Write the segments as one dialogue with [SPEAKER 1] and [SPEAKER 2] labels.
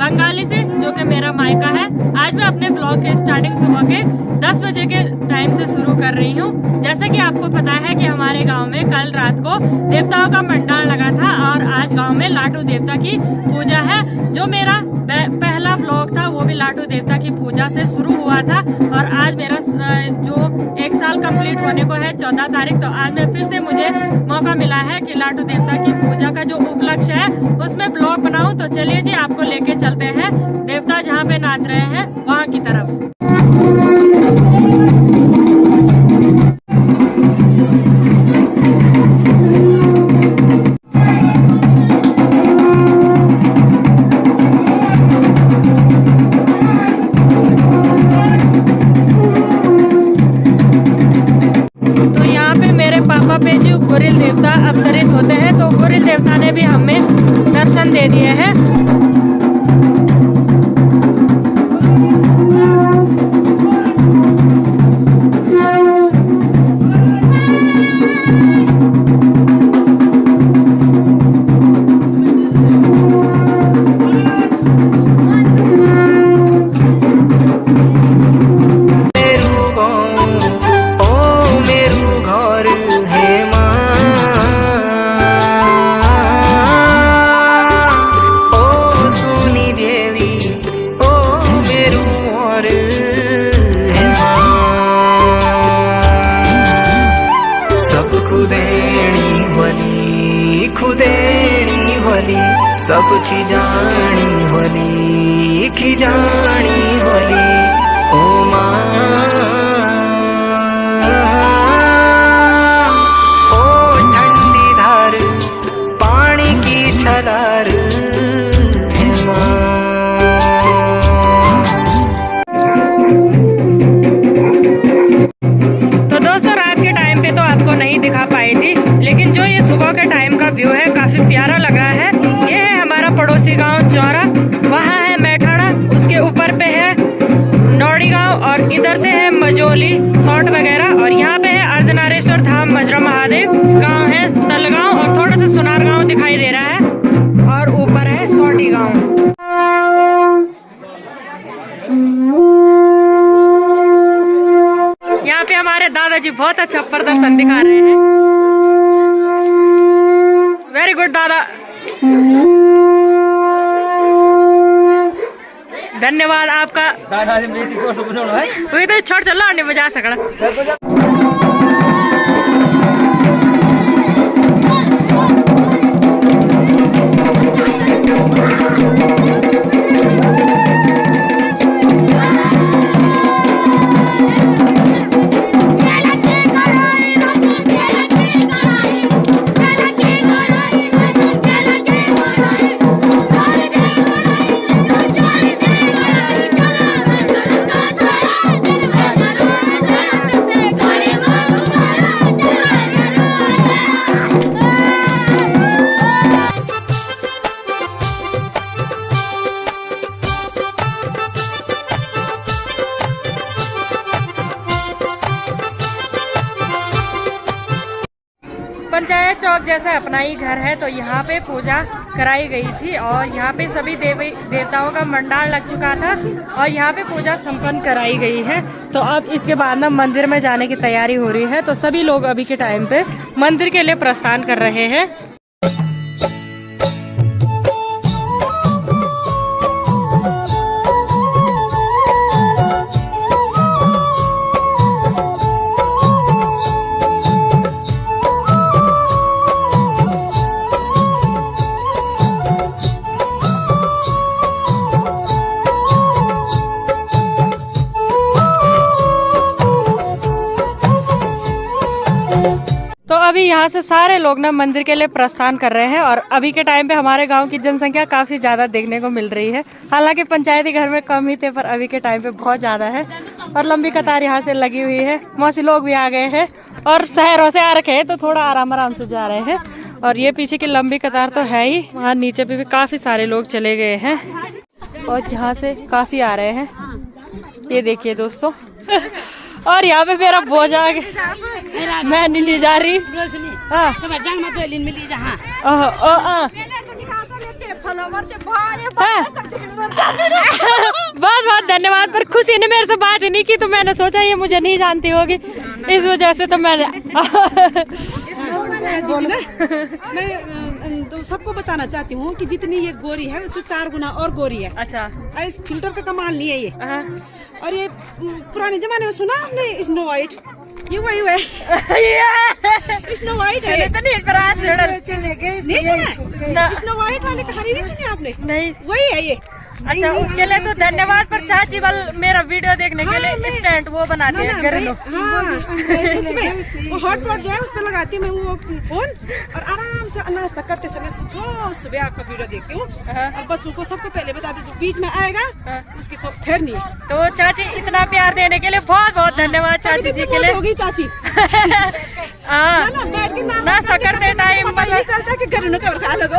[SPEAKER 1] बंगाली से, जो कि मेरा मायका है। आज मैं अपने ब्लॉग के स्टार्टिंग सुबह के 10 बजे के टाइम से शुरू कर रही हूँ। जैसा कि आपको पता है कि हमारे गांव में कल रात को देवताओं का मंडाल लगा था और आज गांव में लाटू देवता की पूजा है। जो मेरा पहला ब्लॉग था वो भी लाटू देवता की पूजा से शुरू हुआ था और आज मेरा जो 1 साल कंप्लीट होने को है 14 तारीख, तो आज में फिर से मुझे मौका मिला है कि लाटू देवता की पूजा का जो उपलक्ष्य है उसमें ब्लॉग बनाऊं। तो चलिए जी, आपको लेके चलते हैं देवता जहाँ पे नाच रहे हैं वहाँ की तरफ। गोरिल देवता अवतरित होते हैं, तो गोरिल देवता ने भी हमें दर्शन दे दिए हैं।
[SPEAKER 2] सब खिजानी होली ओ माँ, ओ ठंडी धार पानी की छलार है माँ।
[SPEAKER 1] तो दोस्तों, रात के टाइम पे तो आपको नहीं दिखा पाई थी, लेकिन जो ये सुबह के टाइम का व्यू है काफी प्यारा लगा है। ये है हमारा पड़ोसी गांव चौरा, वहाँ है मैठाड़ा, उसके ऊपर पे है नौड़ी गांव और इधर से है मजोली सौट वगैरह, और यहाँ पे है अर्धनारेश्वर धाम मजरा महादेव गांव है तलगांव, और थोड़ा सा सुनार गांव दिखाई दे रहा है, और ऊपर है सौटी गांव। यहाँ पे हमारे दादाजी बहुत अच्छा प्रदर्शन दिखा रहे हैं। वेरी गुड दादा, धन्यवाद आपका। वही तो छोड़ चलो अन्य बजा सकड़ा। पंचायत चौक जैसा अपना ही घर है, तो यहाँ पे पूजा कराई गई थी और यहाँ पे सभी देवी देवताओं का मंडाल लग चुका था और यहाँ पे पूजा संपन्न कराई गई है। तो अब इसके बाद ना मंदिर में जाने की तैयारी हो रही है, तो सभी लोग अभी के टाइम पे मंदिर के लिए प्रस्थान कर रहे हैं। तो अभी यहाँ से सारे लोग ना मंदिर के लिए प्रस्थान कर रहे हैं और अभी के टाइम पे हमारे गांव की जनसंख्या काफी ज्यादा देखने को मिल रही है। हालांकि पंचायती घर में कम ही थे, पर अभी के टाइम पे बहुत ज्यादा है और लंबी कतार यहाँ से लगी हुई है। मौसी लोग भी आ गए हैं और शहरों से आ रखे हैं, तो थोड़ा आराम आराम से जा रहे हैं। और ये पीछे की लंबी कतार तो है ही, वहाँ नीचे पे भी काफी सारे लोग चले गए हैं और यहाँ से काफी आ रहे हैं। ये देखिए दोस्तों, और यहाँ पे मेरा बोझ आ गया, मैं नहीं ले जा रही। खुशी ने मेरे से बात ही नहीं की, तो मैंने सोचा ये मुझे नहीं जानती होगी, इस वजह से तो मैंने
[SPEAKER 3] मैं तो सबको बताना चाहती हूँ कि जितनी ये गोरी है उससे 4 गुना और गोरी है।
[SPEAKER 1] अच्छा,
[SPEAKER 3] इस फिल्टर का कमाल नहीं है ये। और ये पुराने जमाने में सुना आपने स्नो वाइट, ये वही है स्नो वाइट है। स्नो वाइट वाली कहानी नहीं सुनी आपने?
[SPEAKER 1] नहीं,
[SPEAKER 3] वही है ये।
[SPEAKER 1] अच्छा, उसके लिए तो धन्यवाद। पर चाची बल मेरा वीडियो देखने के लिए स्टैंड वो बनाते हैं घरेलू।
[SPEAKER 3] वो हॉट पॉट जो है उस पर लगाती हूँ मैं वो फोन, और आराम से नाश्ता करते समय सुबह आपका वीडियो देखती हूँ, और बच्चों को सबको पहले बताती हूँ, बीच में आएगा उसकी तो खैर नहीं।
[SPEAKER 1] तो चाची इतना प्यार देने के लिए बहुत बहुत धन्यवाद चाची जी के लिए।
[SPEAKER 3] होगी चाची
[SPEAKER 1] नाश्ता करते टाइम
[SPEAKER 3] पता चलता कि घरेलू कवर खा लोगो।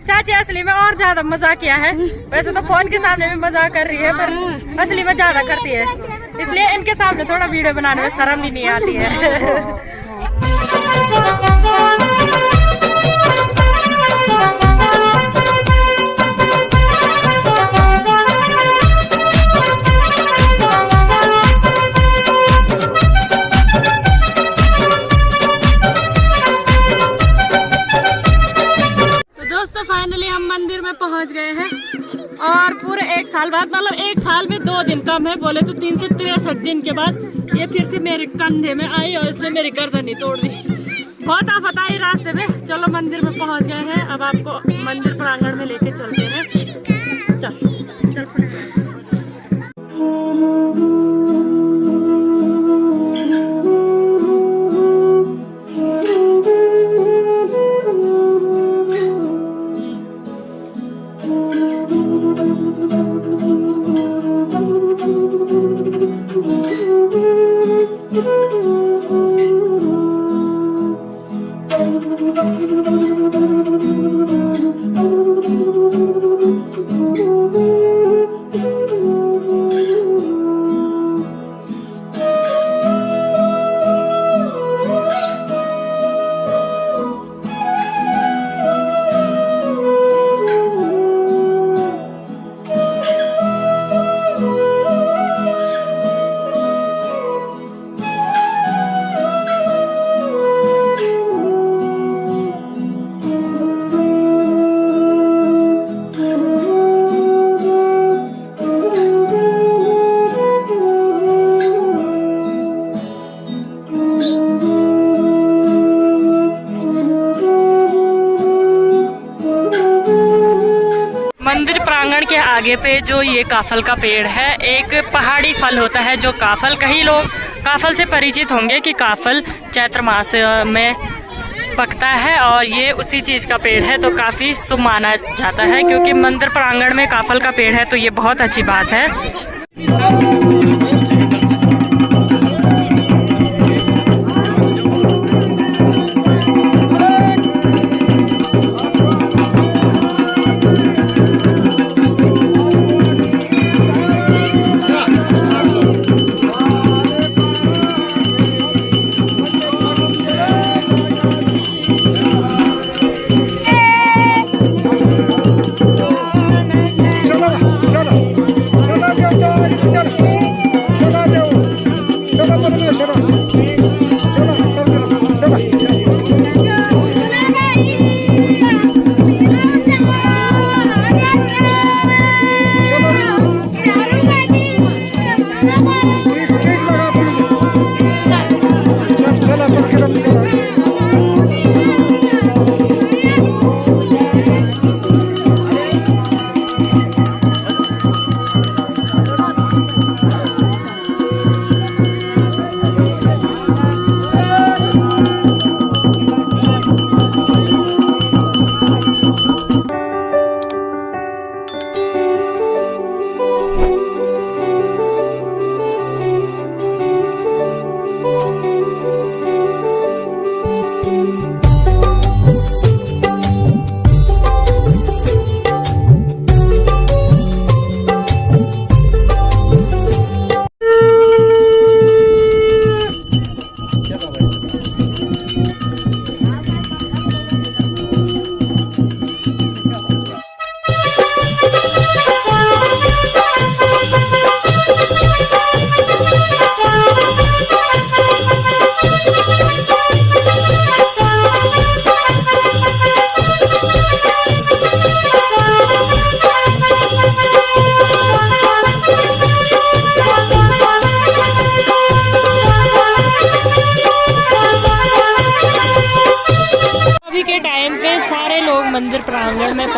[SPEAKER 1] चाची असली में और ज्यादा मजाक किया है। वैसे तो फोन के सामने भी मजाक कर रही है, पर असली में ज्यादा करती है, इसलिए इनके सामने थोड़ा वीडियो बनाने में शर्म ही नहीं आती है। फाइनली हम मंदिर में पहुंच गए हैं, और पूरे 1 साल बाद, मतलब 1 साल में 2 दिन कम है, बोले तो 3 से 63 दिन के बाद ये फिर से मेरे कंधे में आई और इसने मेरी गर्दन ही तोड़ दी। बहुत आफत आई रास्ते में। चलो मंदिर में पहुंच गए हैं, अब आपको मंदिर प्रांगण में लेके चलते हैं। चल मंदिर प्रांगण के आगे पे जो ये काफल का पेड़ है, एक पहाड़ी फल होता है जो काफल, कई लोग काफल से परिचित होंगे कि काफल चैत्र मास में पकता है, और ये उसी चीज़ का पेड़ है, तो काफ़ी शुभ माना जाता है। क्योंकि मंदिर प्रांगण में काफल का पेड़ है तो ये बहुत अच्छी बात है।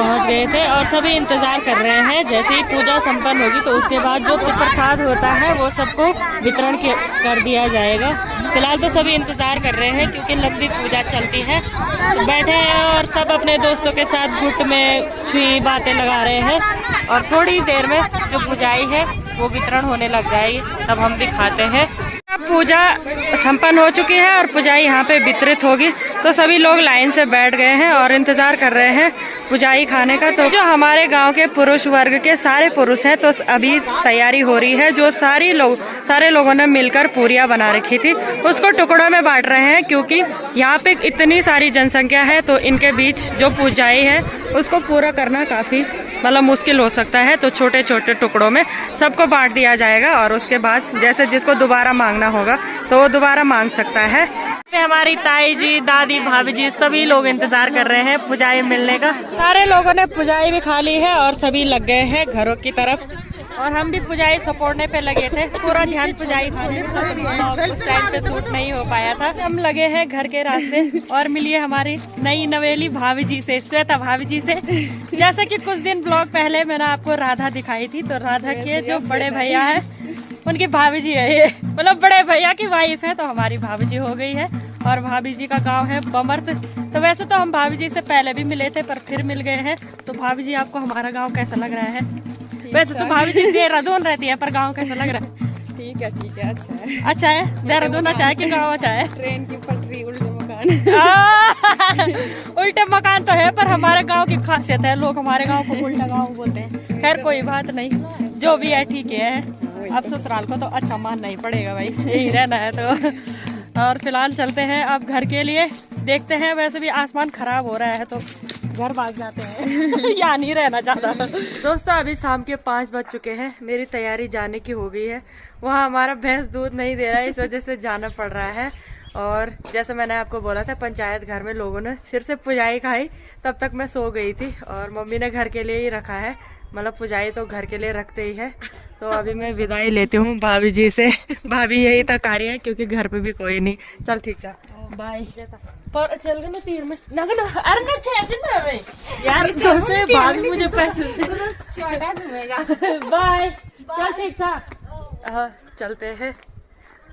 [SPEAKER 1] पहुंच गए थे और सभी इंतजार कर रहे हैं। जैसे ही पूजा संपन्न होगी तो उसके बाद जो प्रसाद होता है वो सबको वितरण कर दिया जाएगा। फिलहाल तो सभी इंतजार कर रहे हैं क्योंकि लंबी पूजा चलती है। तो बैठे हैं और सब अपने दोस्तों के साथ गुट में छुई बातें लगा रहे हैं और थोड़ी देर में जो पुजाई है वो वितरण होने लग जाएगी, तब हम भी खाते हैं। पूजा संपन्न हो चुकी है और पुजाई यहाँ पे वितरित होगी, तो सभी लोग लाइन से बैठ गए हैं और इंतजार कर रहे हैं पुजाई खाने का। तो जो हमारे गांव के पुरुष वर्ग के सारे पुरुष हैं तो अभी तैयारी हो रही है। जो सारे लोगों ने मिलकर पूरियां बना रखी थी उसको टुकड़ों में बांट रहे हैं, क्योंकि यहाँ पे इतनी सारी जनसंख्या है तो इनके बीच जो पुजाई है उसको पूरा करना काफ़ी मतलब मुश्किल हो सकता है। तो छोटे छोटे टुकड़ों में सबको बांट दिया जाएगा और उसके बाद जैसे जिसको दोबारा मांगना होगा तो वो दोबारा मांग सकता है। हमारी ताई जी, दादी, भाभी जी सभी लोग इंतजार कर रहे हैं पुजाई मिलने का। सारे लोगों ने पुजाई भी खा ली है और सभी लग गए हैं घरों की तरफ और हम भी पुजाई सपोर्टने पे लगे थे। पूरा ध्यान पुजाई खाने उस टाइम पे शूट नहीं हो पाया था। हम लगे हैं घर के रास्ते और मिलिए हमारी नई नवेली भाभी जी से, श्वेता भाभी जी से। जैसे कि कुछ दिन ब्लॉग पहले मैंने आपको राधा दिखाई थी, तो राधा के जो बड़े भैया है उनकी भाभी जी है ये, मतलब बड़े भैया की वाइफ है, तो हमारी भाभी जी हो गई है। और भाभी जी का गांव है बमर्त। तो वैसे तो हम भाभी जी से पहले भी मिले थे पर फिर मिल गए हैं। तो भाभी जी आपको हमारा गांव कैसा लग रहा है? वैसे तो भाभी जी देहरादून रहती है पर गांव कैसा लग रहा है?
[SPEAKER 3] ठीक है अच्छा है।
[SPEAKER 1] अच्छा है? देहरादून अच्छा है कि गाँव अच्छा है?
[SPEAKER 3] ट्रेन की पटरी, उल्टे मकान।
[SPEAKER 1] उल्टे मकान तो है पर हमारे गांव की खासियत है, लोग हमारे गांव को उल्टा गांव बोलते हैं। खैर कोई बात नहीं, जो भी है ठीक है। अब ससुराल को तो अच्छा मानना ही पड़ेगा भाई, यही रहना है तो। और फिलहाल चलते हैं अब घर के लिए, देखते हैं। वैसे भी आसमान खराब हो रहा है तो घर भाग जाते हैं यहाँ नहीं रहना चाहता। दोस्तों अभी शाम के 5 बज चुके हैं, मेरी तैयारी जाने की हो गई है। वहाँ हमारा भैंस दूध नहीं दे रहा है, इस वजह से जाना पड़ रहा है। और जैसे मैंने आपको बोला था पंचायत घर में लोगों ने सिर से पुजाई खाई, तब तक मैं सो गई थी और मम्मी ने घर के लिए ही रखा है, मतलब पुजाई तो घर के लिए रखते ही है। तो अभी मैं विदाई लेती हूँ भाभी जी से। भाभी यही तक आ रही है क्योंकि घर पे भी कोई नहीं। चल ठीक है, बाय। पर चल गए ना तीर में ना अरे ना ना भाई यार दोस्तों भाग मुझे पैसे बाय। चल ठीक था, चलते हैं।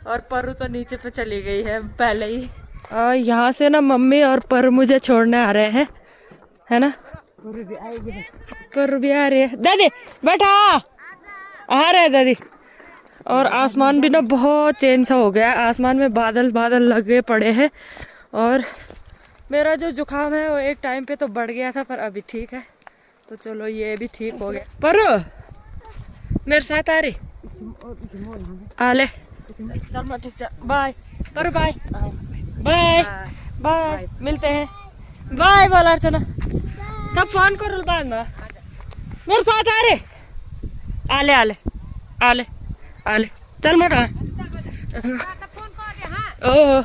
[SPEAKER 1] और परु तो नीचे पे चली गई है पहले ही। यहाँ से ना मम्मी और परु मुझे छोड़ने आ रहे हैं, है ना? परु भी आ रही है। दादी बैठा, आ रहे दादी। और आसमान भी ना बहुत चेंज सा हो गया, आसमान में बादल बादल लगे पड़े हैं। और मेरा जो जुकाम है वो एक टाइम पे तो बढ़ गया था पर अभी ठीक है। तो चलो ये भी ठीक हो गया। परु मेरे साथ आ रही? आ ले चल मैं ठीक। बाय परु, बाय बाय बाय, मिलते हैं। बाय बोल अर्चना, तब फोन करो बाद में। मेरे साथ आ रहे? आले आले आले आले, चल मोटा। ओह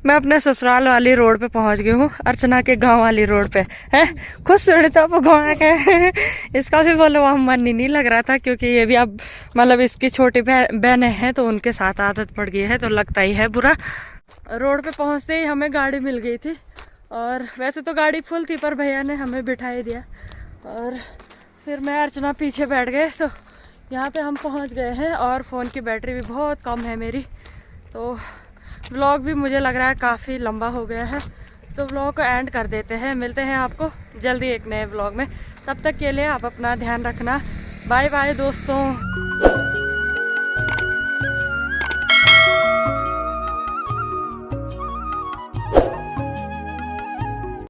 [SPEAKER 1] मैं अपने ससुराल वाली रोड पे पहुंच गई हूँ, अर्चना के गांव वाली रोड पे है। खुद सुने तो आप गाँव के इसका भी बोलो वहाँ मन ही नहीं लग रहा था, क्योंकि ये भी अब मतलब इसकी छोटी बहनें हैं तो उनके साथ आदत पड़ गई है तो लगता ही है बुरा। रोड पे पहुँचते ही हमें गाड़ी मिल गई थी और वैसे तो गाड़ी फुल थी पर भैया ने हमें बिठाई दिया और फिर मैं अर्चना पीछे बैठ गए। तो यहाँ पे हम पहुँच गए हैं और फ़ोन की बैटरी भी बहुत कम है मेरी। तो व्लॉग भी मुझे लग रहा है काफ़ी लंबा हो गया है, तो व्लॉग को एंड कर देते हैं। मिलते हैं आपको जल्दी एक नए व्लॉग में, तब तक के लिए आप अपना ध्यान रखना। बाय बाय दोस्तों।